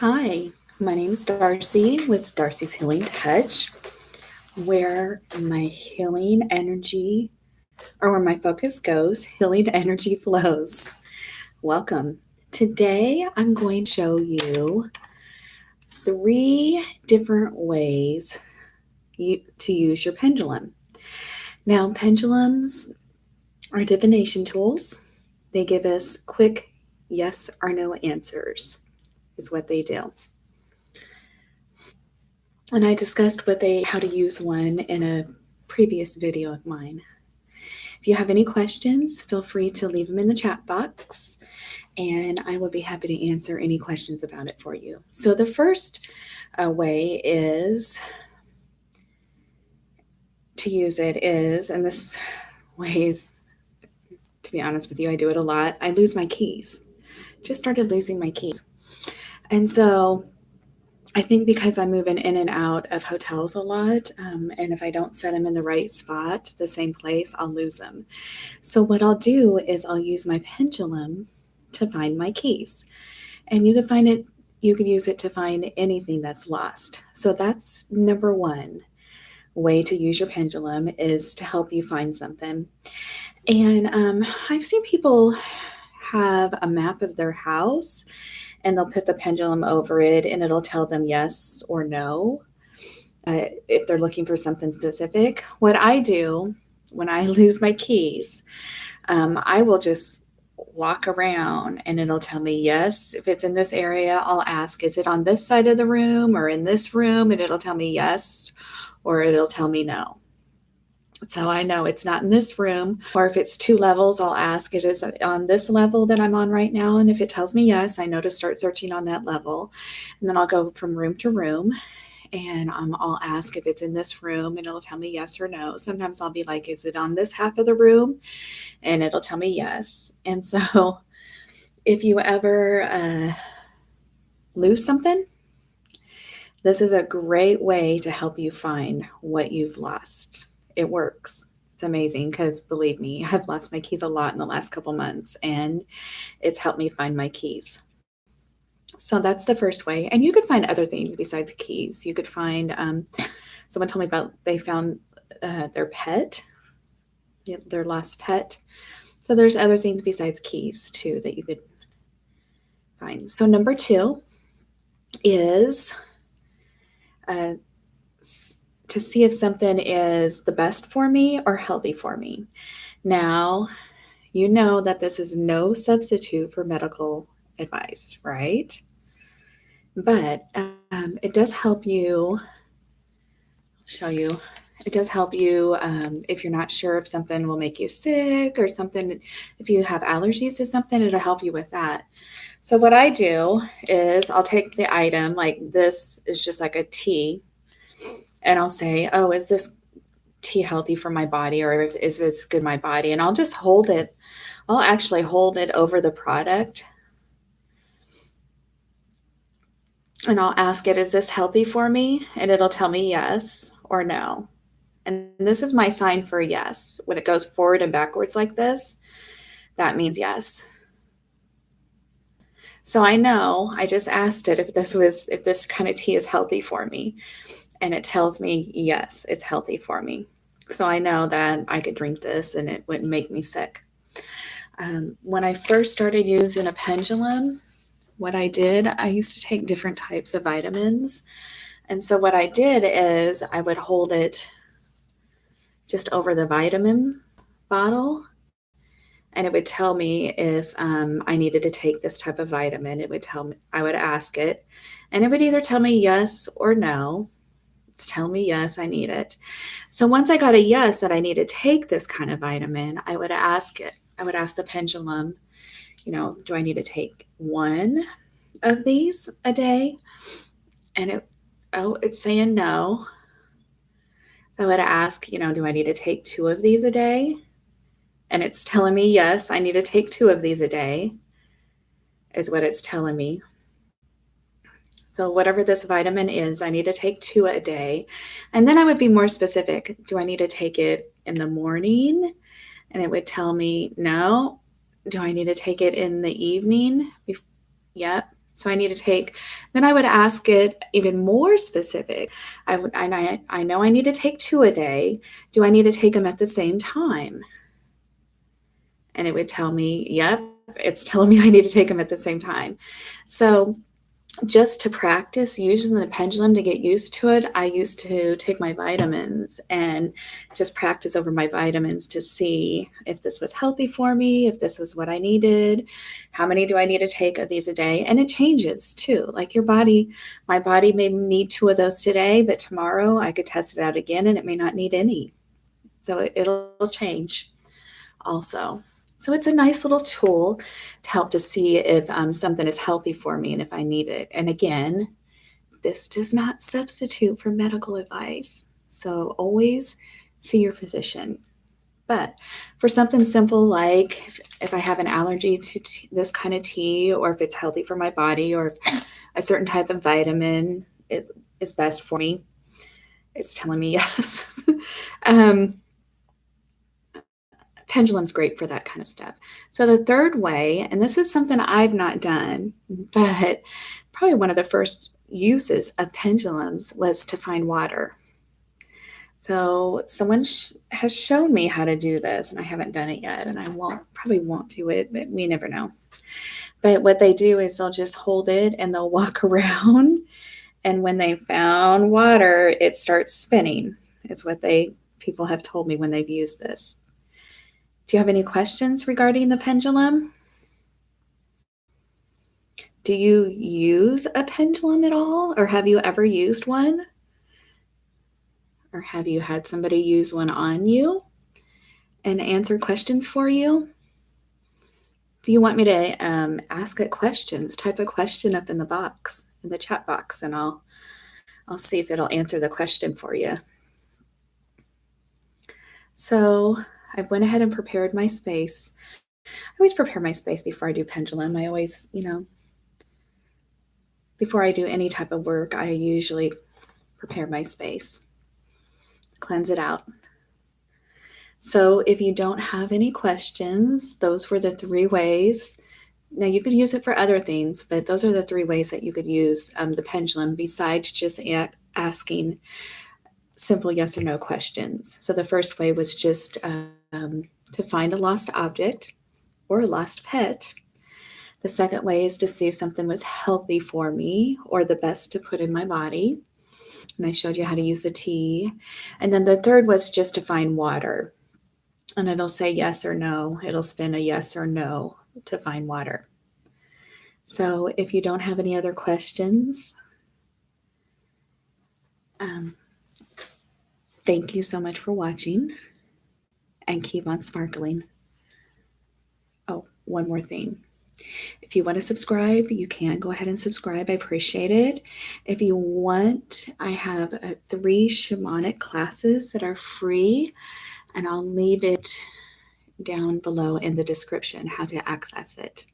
Hi, my name is Darcy with Darcy's Healing Touch, where my healing energy, or where my focus goes, healing energy flows. Welcome. Today I'm going to show you 3 different ways to use your pendulum. Now, pendulums are divination tools. They give us quick yes or no answers, is what they do. And I discussed how to use one in a previous video of mine. If you have any questions, feel free to leave them in the chat box, and I will be happy to answer any questions about it for you. So the first way is to use it is, and this way is, to be honest with you, I do it a lot. I lose my keys. Just started losing my keys. And so I think because I'm moving in and out of hotels a lot, and if I don't set them in the right spot, the same place, I'll lose them. So what I'll do is I'll use my pendulum to find my keys. And you can use it to find anything that's lost. So that's number one way to use your pendulum, is to help you find something. And I've seen people have a map of their house, and they'll put the pendulum over it, and it'll tell them yes or no if they're looking for something specific. What I do when I lose my keys, I will just walk around, and it'll tell me yes. If it's in this area, I'll ask, is it on this side of the room or in this room? And it'll tell me yes, or it'll tell me no. So I know it's not in this room. Or if it's 2 levels, I'll ask, it is on this level that I'm on right now. And if it tells me yes, I know to start searching on that level. And then I'll go from room to room, and I'll ask if it's in this room, and it'll tell me yes or no. Sometimes I'll be like, is it on this half of the room? And it'll tell me yes. And so if you ever lose something, this is a great way to help you find what you've lost. It works. It's amazing, because believe me, I've lost my keys a lot in the last couple months, and it's helped me find my keys. So that's the first way. And you could find other things besides keys. You could find, someone told me about, they found their pet, their lost pet. So there's other things besides keys too that you could find. So number 2 is to see if something is the best for me or healthy for me. Now, you know that this is no substitute for medical advice, right? But it does help you. I'll show you. It does help you if you're not sure if something will make you sick or something. If you have allergies to something, it'll help you with that. So what I do is I'll take the item, like this is just like a tea, and I'll say, oh, is this tea healthy for my body, or is this good for my body? And I'll just hold it. I'll actually hold it over the product, and I'll ask it, is this healthy for me? And it'll tell me yes or no. And this is my sign for yes. When it goes forward and backwards like this, that means yes. So I know, I just asked it if this kind of tea is healthy for me. And it tells me, yes, it's healthy for me. So I know that I could drink this and it wouldn't make me sick. When I first started using a pendulum, what I did, I used to take different types of vitamins. And so what I did is I would hold it just over the vitamin bottle, and it would tell me if I needed to take this type of vitamin. It would tell me, I would ask it, and it would either tell me yes or no. It's telling me yes, I need it. So once I got a yes that I need to take this kind of vitamin, I would ask it. I would ask the pendulum, do I need to take 1 of these a day? And it's saying no. I would ask, do I need to take 2 of these a day? And it's telling me, yes, I need to take 2 of these a day, is what it's telling me. So whatever this vitamin is, I need to take 2 a day. And then I would be more specific. Do I need to take it in the morning? And it would tell me, no. Do I need to take it in the evening? Yep. So I need to take, then I would ask it even more specific. I know I need to take 2 a day. Do I need to take them at the same time? And it would tell me, yep, it's telling me I need to take them at the same time. So just to practice using the pendulum to get used to it, I used to take my vitamins and just practice over my vitamins to see if this was healthy for me, if this was what I needed, how many do I need to take of these a day? And it changes too. Like your body, my body may need 2 of those today, but tomorrow I could test it out again and it may not need any. So it'll change also. So it's a nice little tool to help to see if something is healthy for me and if I need it. And again, this does not substitute for medical advice. So always see your physician. But for something simple like if I have an allergy to this kind of tea, or if it's healthy for my body, or if a certain type of vitamin is best for me, it's telling me yes. Pendulum's great for that kind of stuff. So the third way, and this is something I've not done, but probably one of the first uses of pendulums was to find water. So someone has shown me how to do this, and I haven't done it yet, and I probably won't do it, but we never know. But what they do is they'll just hold it and they'll walk around, and when they found water, it starts spinning. It's what people have told me when they've used this. Do you have any questions regarding the pendulum? Do you use a pendulum at all, or have you ever used one? Or have you had somebody use one on you and answer questions for you? If you want me to ask it questions, type a question up in the box, in the chat box, and I'll see if it'll answer the question for you. So I went ahead and prepared my space. I always prepare my space before I do pendulum. I always, before I do any type of work, I usually prepare my space, cleanse it out. So if you don't have any questions, those were the 3 ways. Now you could use it for other things, but those are the 3 ways that you could use the pendulum besides just asking simple yes or no questions. So the first way was just to find a lost object or a lost pet. The second way is to see if something was healthy for me or the best to put in my body. And I showed you how to use the tea. And then the third was just to find water. And it'll say yes or no. It'll spin a yes or no to find water. So if you don't have any other questions, thank you so much for watching, and keep on sparkling. Oh, one more thing. If you want to subscribe, you can go ahead and subscribe. I appreciate it. If you want, I have 3 shamanic classes that are free, and I'll leave it down below in the description how to access it.